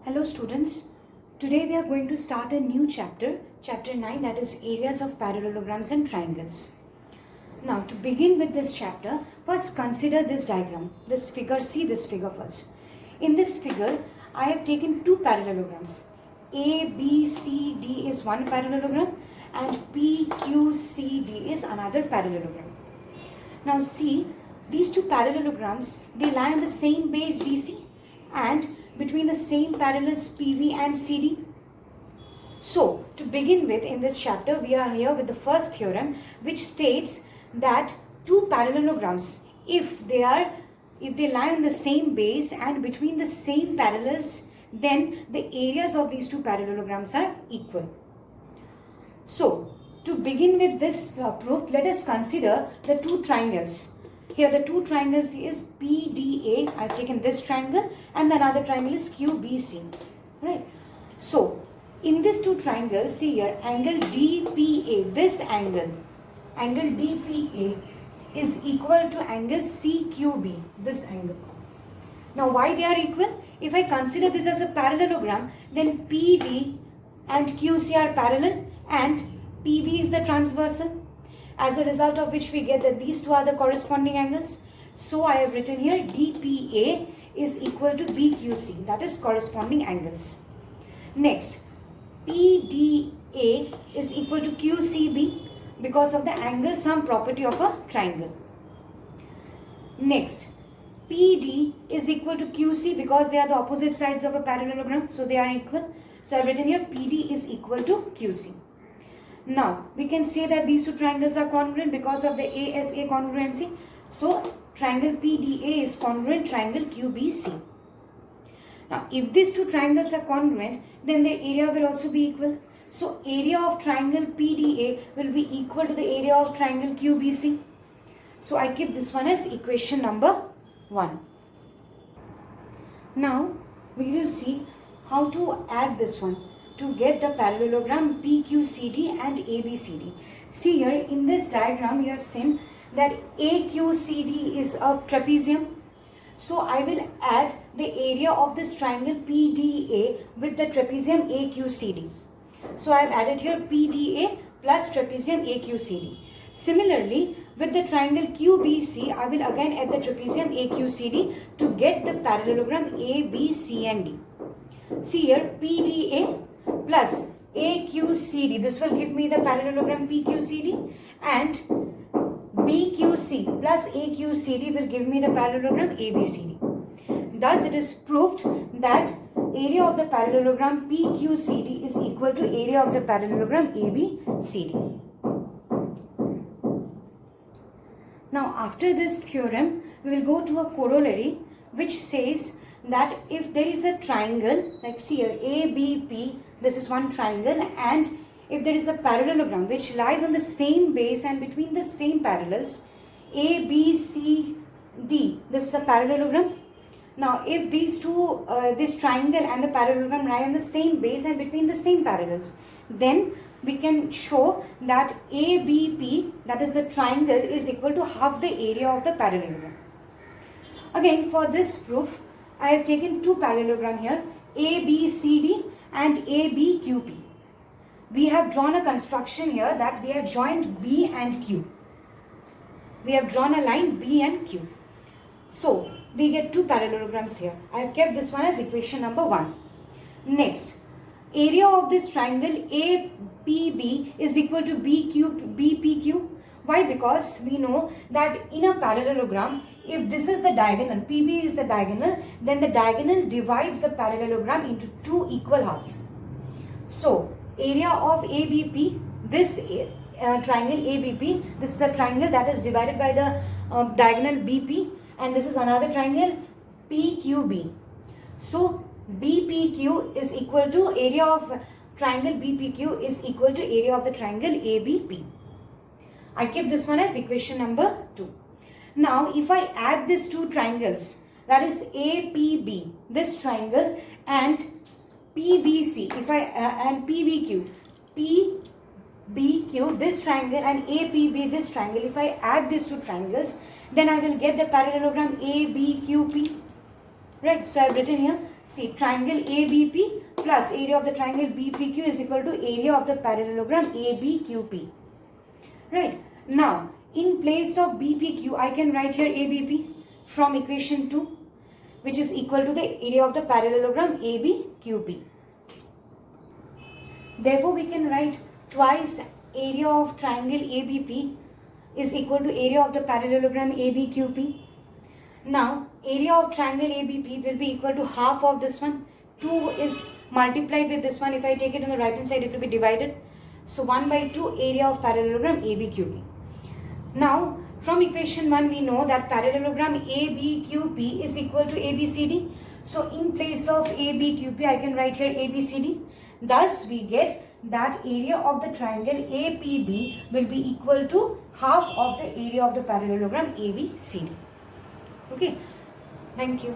Hello students, today we are going to start a new chapter, chapter 9, that is areas of parallelograms and triangles. Now to begin with this chapter, first consider this diagram, this figure, see this figure first. In this figure, I have taken two parallelograms. A, B, C, D is one parallelogram and P, Q, C, D is another parallelogram. Now see, these two parallelograms, they lie on the same base DC and between the same parallels PV and CD. So, to begin with in this chapter, we are here with the first theorem which states that two parallelograms, if they lie on the same base and between the same parallels, then the areas of these two parallelograms are equal. So, to begin with this proof, let us consider the two triangles. Here the two triangles is PDA, I have taken this triangle, and the another triangle is QBC, right? So, in these two triangles, see here, angle DPA, this angle DPA is equal to angle CQB, this angle. Now, why they are equal? If I consider this as a parallelogram, then PD and QC are parallel and PB is the transversal. As a result of which we get that these two are the corresponding angles. So I have written here DPA is equal to BQC, that is corresponding angles. Next, PDA is equal to QCB because of the angle sum property of a triangle. Next, PD is equal to QC because they are the opposite sides of a parallelogram, so they are equal. So I have written here PD is equal to QC. Now, we can say that these two triangles are congruent because of the ASA congruency. So, triangle PDA is congruent triangle QBC. Now, if these two triangles are congruent, then the area will also be equal. So, area of triangle PDA will be equal to the area of triangle QBC. So, I keep this one as equation number 1. Now, we will see how to add this one to get the parallelogram PQCD and ABCD. See here in this diagram you have seen that AQCD is a trapezium. So I will add the area of this triangle PDA with the trapezium AQCD. So I have added here PDA plus trapezium AQCD. Similarly, with the triangle QBC, I will again add the trapezium AQCD to get the parallelogram ABC and D. See here PDA plus AQCD, this will give me the parallelogram PQCD, and BQC plus AQCD will give me the parallelogram ABCD. Thus, it is proved that area of the parallelogram PQCD is equal to area of the parallelogram ABCD. Now, after this theorem, we will go to a corollary which says that if there is a triangle, like see here ABP, this is one triangle, and if there is a parallelogram which lies on the same base and between the same parallels, ABCD, this is a parallelogram. Now if these two, this triangle and the parallelogram lie on the same base and between the same parallels, then we can show that ABP, that is the triangle, is equal to half the area of the parallelogram. Again, for this proof, I have taken two parallelogram here, ABCD and ABQP. We have drawn a construction here that we have joined B and Q. We have drawn a line B and Q. So, we get two parallelograms here. I have kept this one as equation number 1. Next, area of this triangle APB is equal to BPQ. Why? Because we know that in a parallelogram, if this is the diagonal, PB is the diagonal, then the diagonal divides the parallelogram into two equal halves. So, area of ABP, this triangle ABP, this is the triangle that is divided by the diagonal BP, and this is another triangle PQB. So, BPQ is equal to area of triangle BPQ is equal to area of the triangle ABP. I keep this one as equation number 2. Now, if I add these two triangles, that is APB, this triangle, and PBC, and PBQ, PBQ, this triangle, and APB, this triangle, if I add these two triangles, then I will get the parallelogram ABQP. Right, so I have written here See, triangle ABP plus area of the triangle BPQ is equal to area of the parallelogram ABQP. Right. Now, in place of BPQ, I can write here ABP from equation 2, which is equal to the area of the parallelogram ABQP. Therefore, we can write twice area of triangle ABP is equal to area of the parallelogram ABQP. Now, area of triangle ABP will be equal to half of this one. 2 is multiplied with this one. If I take it on the right hand side, it will be divided. So, 1 by 2 area of parallelogram ABQP. Now, from equation 1, we know that parallelogram ABQP is equal to ABCD. So, in place of ABQP, I can write here ABCD. Thus, we get that area of the triangle APB will be equal to half of the area of the parallelogram ABCD. Okay, thank you.